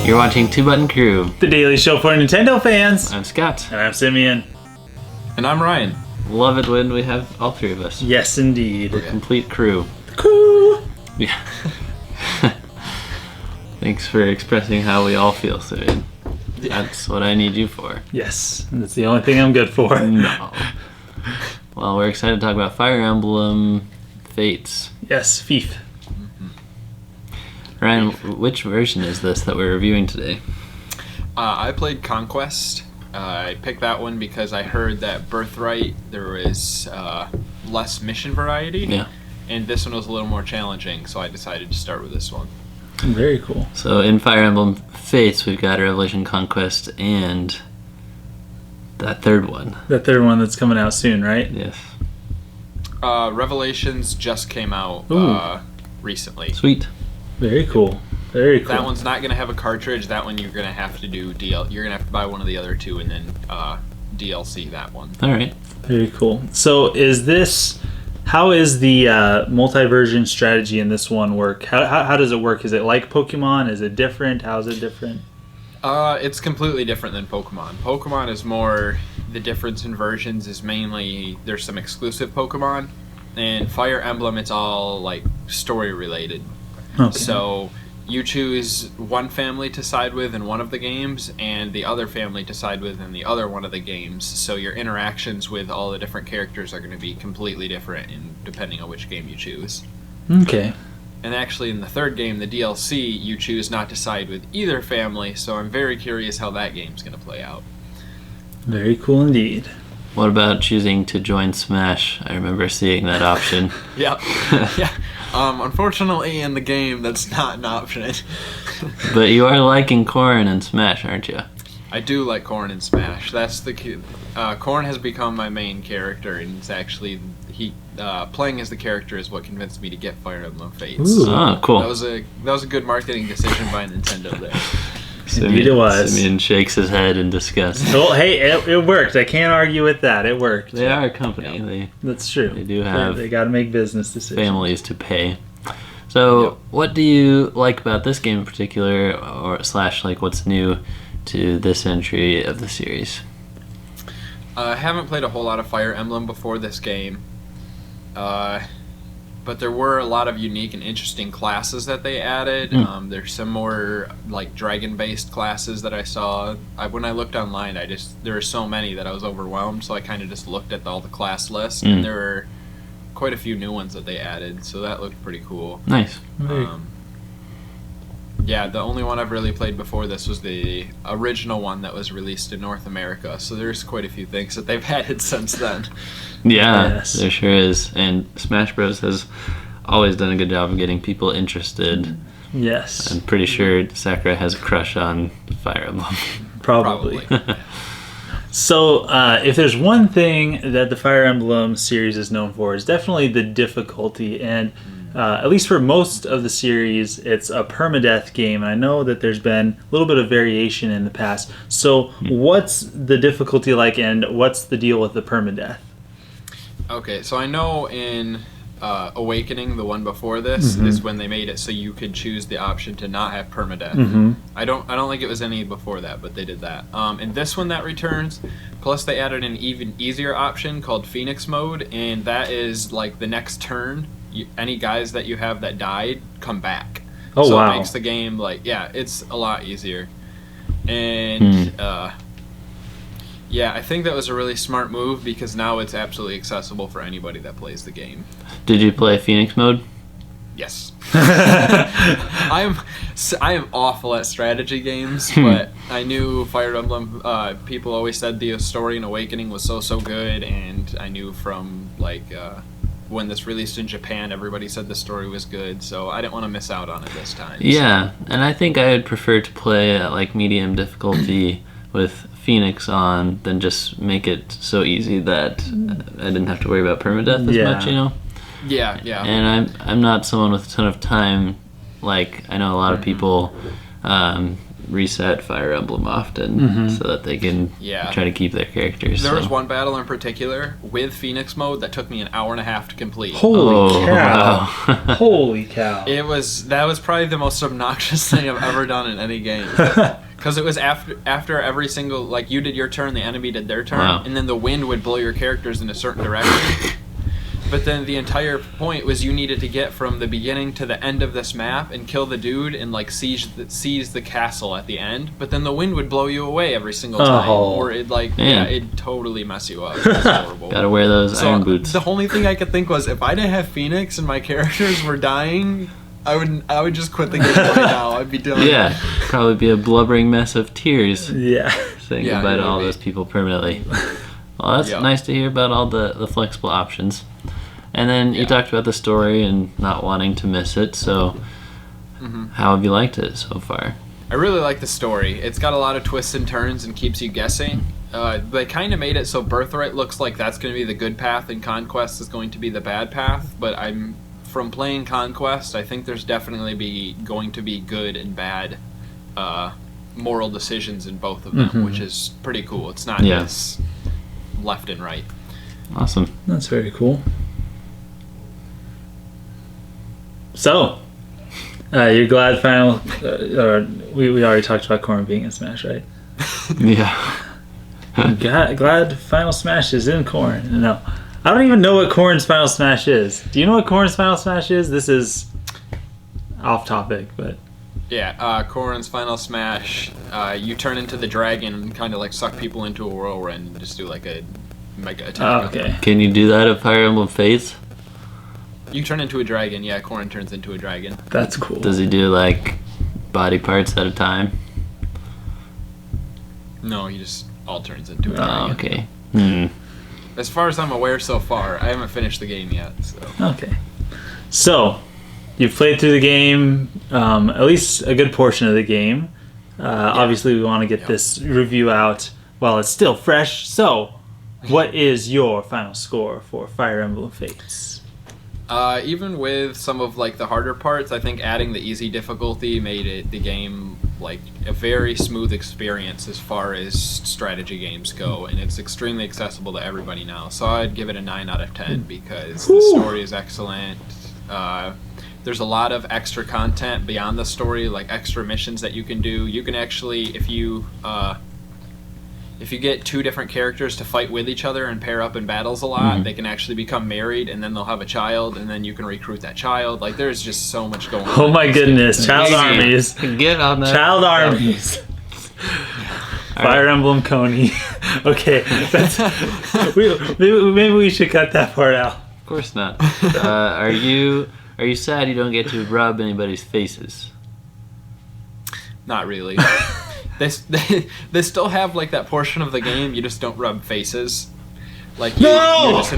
You're watching Two Button Crew. The daily show for Nintendo fans. I'm Scott. And I'm Simeon. And I'm Ryan. Love it when we have all three of us. Yes, indeed. The complete crew. Crew. Yeah. Thanks for expressing how we all feel, Simeon. That's what I need you for. Yes, that's the only thing I'm good for. No. Well, we're excited to talk about Fire Emblem Fates. Yes, Fief. Ryan, which version is this that we're reviewing today? I played Conquest. I picked that one because I heard that Birthright there was less mission variety. Yeah. And this one was a little more challenging, so I decided to start with this one. Very cool. So in Fire Emblem Fates, we've got Revelation Conquest and that third one. That third one that's coming out soon, right? Yes. Revelations just came out recently. Sweet. Very cool. Very cool. That one's not going to have a cartridge. That one you're going to have to do You're going to have to buy one of the other two and then DLC that one. All right. Very cool. So how is the multi-version strategy in this one work? How does it work? Is it like Pokemon? Is it different? How is it different? It's completely different than Pokemon. Pokemon is more, the difference in versions is mainly there's some exclusive Pokemon. And Fire Emblem, it's all like story related. Okay. So you choose one family to side with in one of the games and the other family to side with in the other one of the games. So your interactions with all the different characters are going to be completely different depending on which game you choose. Okay. And actually in the third game, the DLC, you choose not to side with either family, so I'm very curious how that game's going to play out. Very cool indeed. What about choosing to join Smash? I remember seeing that option. Yeah. Yeah. Unfortunately, in the game, that's not an option. But you are liking Corrin and Smash, aren't you? I do like Corrin and Smash. That's the Corrin has become my main character, and it's actually playing as the character is what convinced me to get Fire Emblem Fates. Ooh. Oh, cool. That was a good marketing decision by Nintendo there. Indeed it was. Simeon shakes his head in disgust. Well, hey, it worked. I can't argue with that. It worked. They are a company. Yep. That's true. They do have They got to make business decisions. families to pay. So, What do you like about this game in particular, or / like what's new to this entry of the series? I haven't played a whole lot of Fire Emblem before this game, but there were a lot of unique and interesting classes that they added. There's some more like dragon-based classes that I saw. When I looked online, there were so many that I was overwhelmed, so I kind of just looked at all the class lists, and there were quite a few new ones that they added, so that looked pretty cool. Nice. Yeah, the only one I've really played before this was the original one that was released in North America, so there's quite a few things that they've added since then. Yeah, Yes. there sure is. And Smash Bros. Has always done a good job of getting people interested. Yes. I'm pretty sure Sakurai has a crush on Fire Emblem. Probably. So, if there's one thing that the Fire Emblem series is known for, it's definitely the difficulty. And at least for most of the series, it's a permadeath game. And I know that there's been a little bit of variation in the past. So, what's the difficulty like, and what's the deal with the permadeath? Okay, so I know in Awakening, the one before this, is when they made it so you could choose the option to not have permadeath. I don't think it was any before that, but they did that. In this one that returns, plus they added an even easier option called Phoenix Mode, and that is like the next turn, any guys that you have that died come back. Oh, so wow. it makes the game it's a lot easier. And yeah, I think that was a really smart move because now it's absolutely accessible for anybody that plays the game. Did you play Phoenix Mode? Yes. I am awful at strategy games, but I knew Fire Emblem, people always said the story in Awakening was so good, and I knew from when this released in Japan, everybody said the story was good, so I didn't want to miss out on it this time. Yeah, and I think I would prefer to play at like medium difficulty with Phoenix on than just make it so easy that I didn't have to worry about permadeath as much, you know? Yeah. And I'm not someone with a ton of time. Like, I know a lot of people reset Fire Emblem often so that they can try to keep their characters. There was one battle in particular with Phoenix mode that took me an hour and a half to complete. Holy cow! Wow. Holy cow! That was probably the most obnoxious thing I've ever done in any game. Because it was after every single, like, you did your turn, the enemy did their turn, and then the wind would blow your characters in a certain direction. But then the entire point was you needed to get from the beginning to the end of this map and kill the dude and, like, seize the castle at the end. But then the wind would blow you away every single time, or it it'd totally mess you up. It was horrible. Gotta wear those iron boots. The only thing I could think was if I didn't have Phoenix and my characters were dying, I would just quit the game right now. I'd be done. Yeah, probably be a blubbering mess of tears. Yeah. Saying goodbye to all those people permanently. Well, that's nice to hear about all the flexible options. And then you talked about the story and not wanting to miss it, so how have you liked it so far? I really like the story. It's got a lot of twists and turns and keeps you guessing. They kind of made it so Birthright looks like that's going to be the good path and Conquest is going to be the bad path, but from playing Conquest, I think there's definitely going to be good and bad moral decisions in both of them, which is pretty cool. It's not just left and right. Awesome. That's very cool. So, you're glad final... we already talked about Corn being in Smash, right? Yeah. Glad Final Smash is in Corn. No. I don't even know what Corn's Final Smash is. Do you know what Corn's Final Smash is? This is off topic, but... Yeah, Corn's Final Smash, you turn into the dragon and kind of like suck people into a whirlwind and just do like a mega attack. Oh, okay. Can you do that at Fire Emblem Fates? You turn into a dragon, yeah, Corn turns into a dragon. That's cool. Does he do like body parts at a time? No, he just all turns into a dragon. Oh, okay. As far as I'm aware so far, I haven't finished the game yet, so. Okay. So, you've played through the game, at least a good portion of the game. Obviously, we want to get this review out while it's still fresh. So, what is your final score for Fire Emblem Fates? Even with some of like the harder parts, I think adding the easy difficulty made the game like a very smooth experience as far as strategy games go, and it's extremely accessible to everybody now. So I'd give it a 9 out of 10 because the story is excellent. There's a lot of extra content beyond the story, like extra missions that you can do. You can actually, if you get two different characters to fight with each other and pair up in battles a lot, they can actually become married, and then they'll have a child, and then you can recruit that child. Like, there's just so much going on. Oh my goodness, child armies. Get on that. Child armies. Fire Emblem Coney. Okay, maybe we should cut that part out. Of course not. Are you sad you don't get to rub anybody's faces? Not really. They still have like that portion of the game you just don't rub faces. Like you just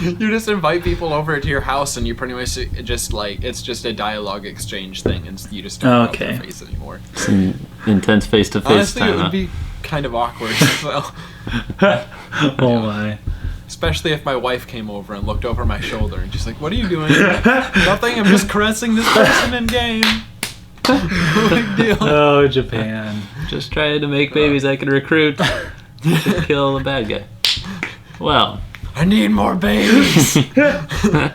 you just invite people over to your house and you pretty much just like it's just a dialogue exchange thing and you just don't rub their face anymore. Some intense face-to-face Honestly, time. It would be kind of awkward. So. Oh my. Especially if my wife came over and looked over my shoulder and just like, what are you doing? Nothing, I'm just caressing this person in game. No big deal. Oh, Japan. Just trying to make babies I can recruit to kill the bad guy. Well. I need more babies! Yes.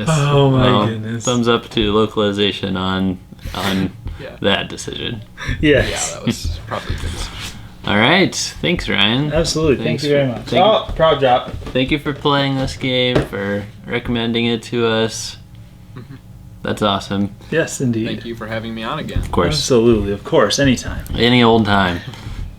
Oh my goodness. Thumbs up to localization on that decision. Yes. Yeah, that was probably a good decision. All right. Thanks, Ryan. Absolutely. Thank you very much. Proud drop. Thank you for playing this game, for recommending it to us. That's awesome. Yes, indeed. Thank you for having me on again. Of course. Absolutely. Of course. Anytime. Any old time.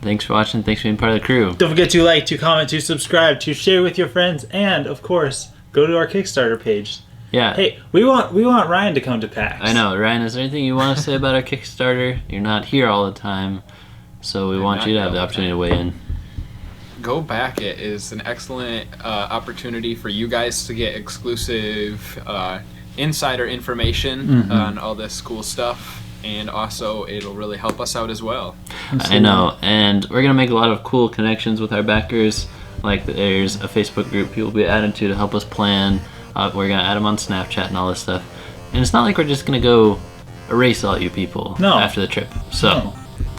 Thanks for watching. Thanks for being part of the crew. Don't forget to like, to comment, to subscribe, to share with your friends, and, of course, go to our Kickstarter page. Yeah. Hey, we want Ryan to come to PAX. I know. Ryan, is there anything you want to say about our Kickstarter? You're not here all the time, so we want you to have the opportunity to weigh in. Go Back It is an excellent opportunity for you guys to get exclusive insider information on all this cool stuff, and also it'll really help us out as well. I know, and we're going to make a lot of cool connections with our backers. Like there's a Facebook group people will be added to help us plan. We're going to add them on Snapchat and all this stuff. And it's not like we're just going to go erase all you people No. after the trip. So, No.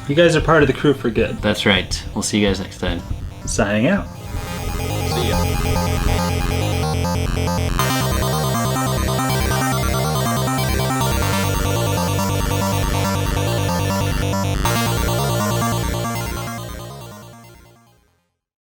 You guys are part of the crew for good. that's right. We'll see you guys next time. Signing out. See ya.